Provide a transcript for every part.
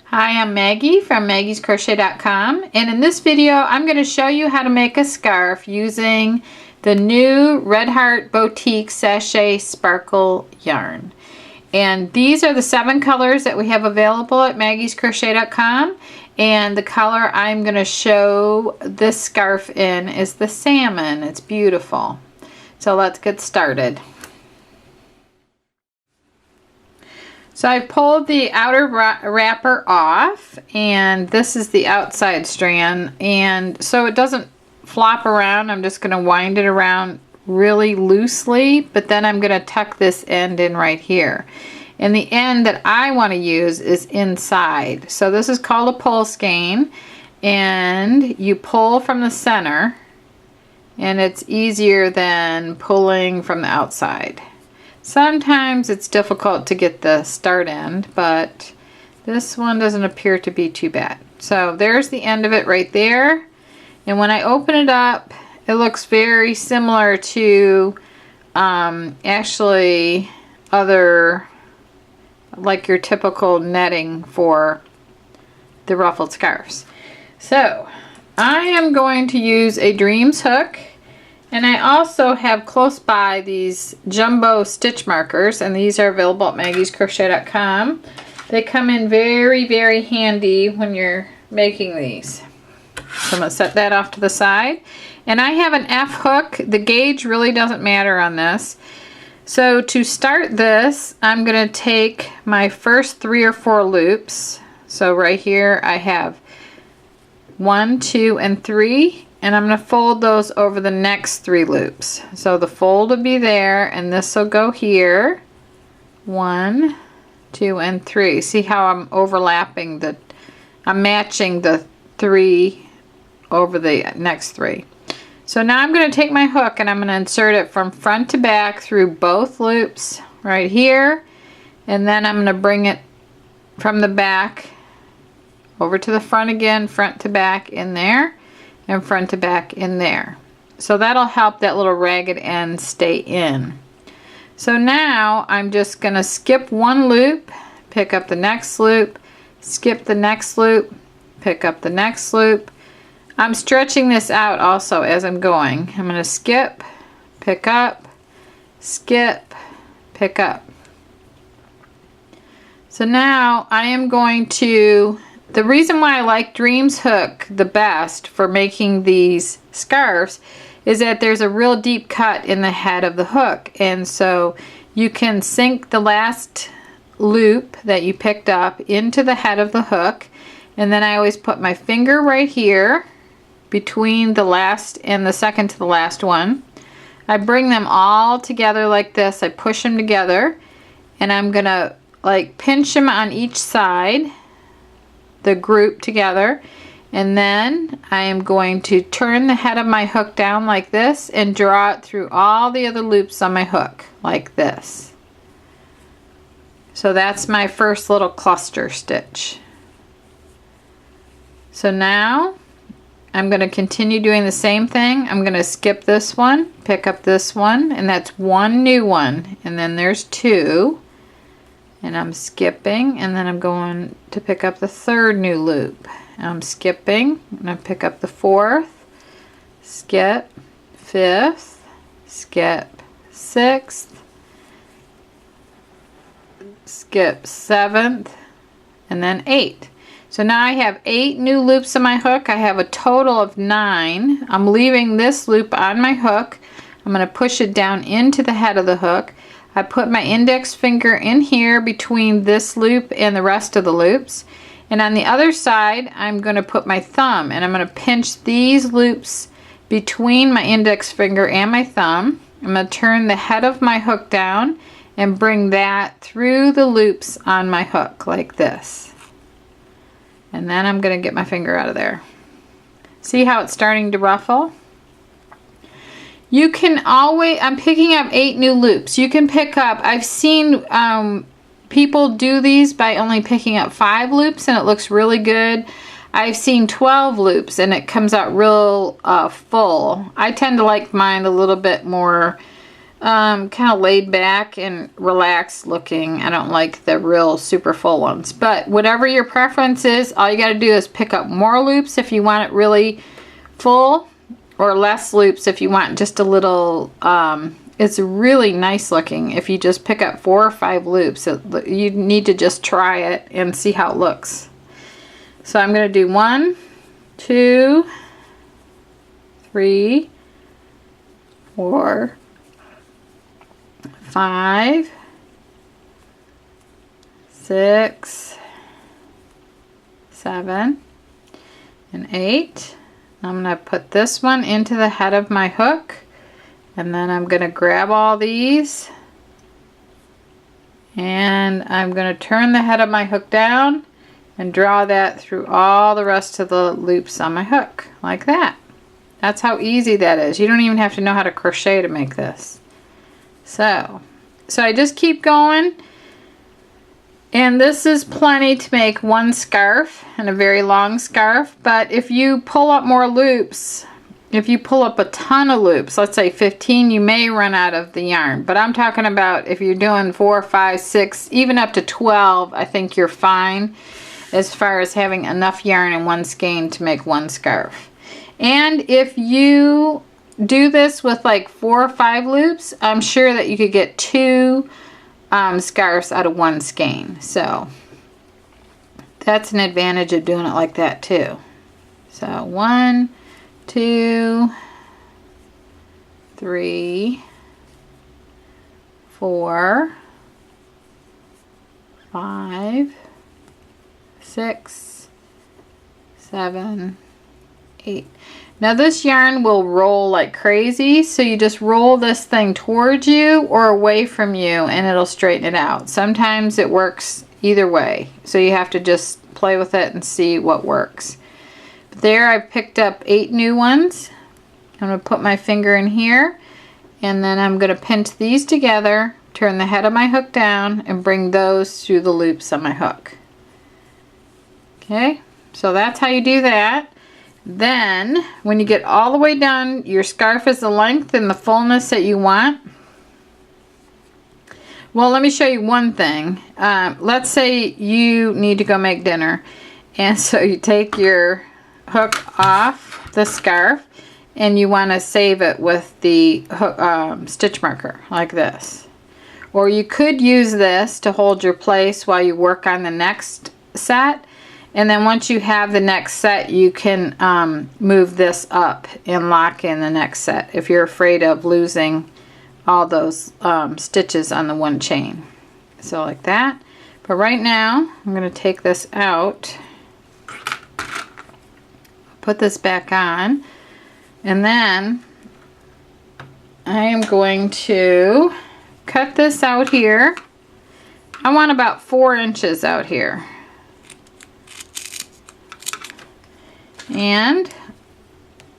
Hi, I'm Maggie from maggiescrochet.com, and in this video I'm going to show you how to make a scarf using the new Red Heart Boutique Sashay Sparkle yarn. And these are the 7 colors that we have available at maggiescrochet.com, and the color I'm going to show this scarf in is the salmon. It's beautiful. So let's get started. So I pulled the outer wrapper off, and this is the outside strand, and so it doesn't flop around, I'm just going to wind it around really loosely, but then I'm going to tuck this end in right here. And the end that I want to use is inside. So this is called a pull skein, and you pull from the center, and it's easier than pulling from the outside. Sometimes it's difficult to get the start end, but this one doesn't appear to be too bad. So there's the end of it right there. And when I open it up, it looks very similar to actually other, like your typical netting for the ruffled scarves. So I am going to use a Dreams hook. And I also have close by these jumbo stitch markers, and these are available at maggiescrochet.com. They come in very, very handy when you're making these. So I'm going to set that off to the side. And I have an F hook. The gauge really doesn't matter on this. So to start this, I'm going to take my first 3 or 4 loops. So right here I have 1, 2, and 3. And I'm going to fold those over the next 3 loops. So the fold will be there, and this will go here. 1, 2, and 3. See how I'm overlapping I'm matching the 3 over the next 3. So now I'm going to take my hook and I'm going to insert it from front to back through both loops right here. And then I'm going to bring it from the back over to the front again, front to back in there. And front to back in there. So that'll help that little ragged end stay in. So now I'm just going to skip 1 loop, pick up the next loop, skip the next loop, pick up the next loop. I'm stretching this out also as I'm going. I'm going to skip, pick up, skip, pick up. So now I am going to, the reason why I like Dreams hook the best for making these scarves is that there's a real deep cut in the head of the hook, and so you can sink the last loop that you picked up into the head of the hook, and then I always put my finger right here between the last and the second to the last one. I bring them all together like this. I push them together, and I'm gonna like pinch them on each side, the group together, and then I am going to turn the head of my hook down like this and draw it through all the other loops on my hook like this. So that's my first little cluster stitch. So now I'm going to continue doing the same thing. I'm going to skip this one, pick up this one, and that's 1 new one, and then there's 2. And I'm skipping, and then I'm going to pick up the 3rd new loop. I'm skipping, and I pick up the 4th, skip, 5th, skip, 6th, skip 7th, and then 8. So now I have 8 new loops on my hook. I have a total of 9. I'm leaving this loop on my hook. I'm going to push it down into the head of the hook. I put my index finger in here between this loop and the rest of the loops. And on the other side, I'm going to put my thumb, and I'm going to pinch these loops between my index finger and my thumb. I'm going to turn the head of my hook down and bring that through the loops on my hook like this. And then I'm going to get my finger out of there. See how it's starting to ruffle? You can always, I'm picking up 8 new loops. You can pick up, I've seen people do these by only picking up 5 loops and it looks really good. I've seen 12 loops and it comes out real full. I tend to like mine a little bit more kind of laid back and relaxed looking. I don't like the real super full ones, but whatever your preference is, all you got to do is pick up more loops if you want it really full, or less loops if you want just a little. It's really nice looking if you just pick up 4 or 5 loops. You need to just try it and see how it looks. So I'm going to do 1, 2, 3, 4, 5, 6, 7, and 8. I'm going to put this one into the head of my hook, and then I'm going to grab all these, and I'm going to turn the head of my hook down and draw that through all the rest of the loops on my hook, like that. That's how easy that is. You don't even have to know how to crochet to make this. So I just keep going, and this is plenty to make one scarf, and a very long scarf. But if you pull up more loops, if you pull up a ton of loops, let's say 15, you may run out of the yarn. But I'm talking about if you're doing 4, 5, 6, even up to 12, I think you're fine as far as having enough yarn in one skein to make one scarf. And if you do this with like 4 or 5 loops, I'm sure that you could get 2 scarves out of one skein. So that's an advantage of doing it like that too. So 1, 2, 3, 4, 5, 6, 7, 8. Now this yarn will roll like crazy, so you just roll this thing towards you or away from you and it'll straighten it out. Sometimes it works either way, so you have to just play with it and see what works. But there, I picked up 8 new ones. I'm going to put my finger in here, and then I'm going to pinch these together, turn the head of my hook down, and bring those through the loops on my hook. Okay, so that's how you do that. Then, when you get all the way done, your scarf is the length and the fullness that you want. Well, let me show you one thing. Let's say you need to go make dinner, and so you take your hook off the scarf and you want to save it with the hook, stitch marker like this. Or you could use this to hold your place while you work on the next set. And then once you have the next set, you can move this up and lock in the next set if you're afraid of losing all those stitches on the one chain. So like that. But right now, I'm going to take this out, put this back on, and then I am going to cut this out here. I want about 4 inches out here. And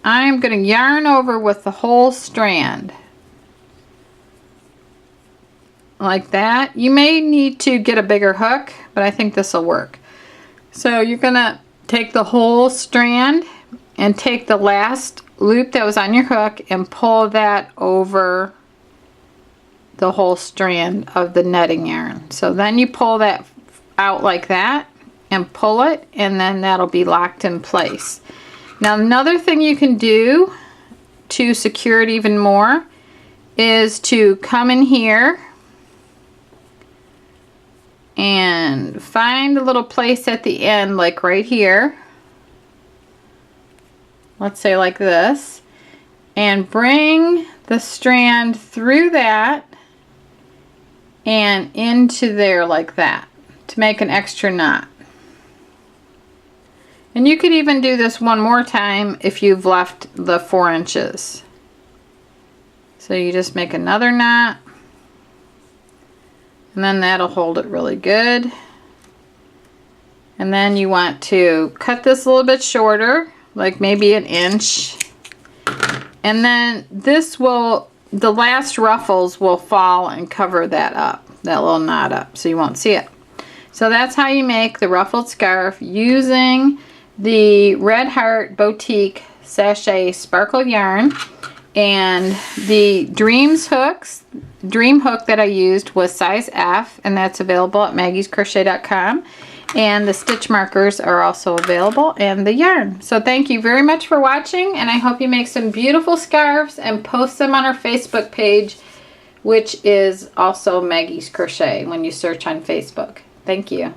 I'm going to yarn over with the whole strand like that. You may need to get a bigger hook, but I think this will work. So you're going to take the whole strand and take the last loop that was on your hook and pull that over the whole strand of the netting yarn. So then you pull that out like that and pull it, and then that'll be locked in place. Now another thing you can do to secure it even more is to come in here and find a little place at the end, like right here, let's say like this, and bring the strand through that and into there like that to make an extra knot. And you could even do this one more time if you've left the 4 inches. So you just make another knot, and then that'll hold it really good. And then you want to cut this a little bit shorter, like maybe 1 inch. And then this will, the last ruffles will fall and cover that up, that little knot up, so you won't see it. So that's how you make the ruffled scarf using the Red Heart Boutique Sashay Sparkle yarn. And the dream hook that I used was size F, and that's available at maggiescrochet.com. And the stitch markers are also available, and the yarn. So thank you very much for watching, and I hope you make some beautiful scarves and post them on our Facebook page, which is also Maggie's Crochet when you search on Facebook. Thank you.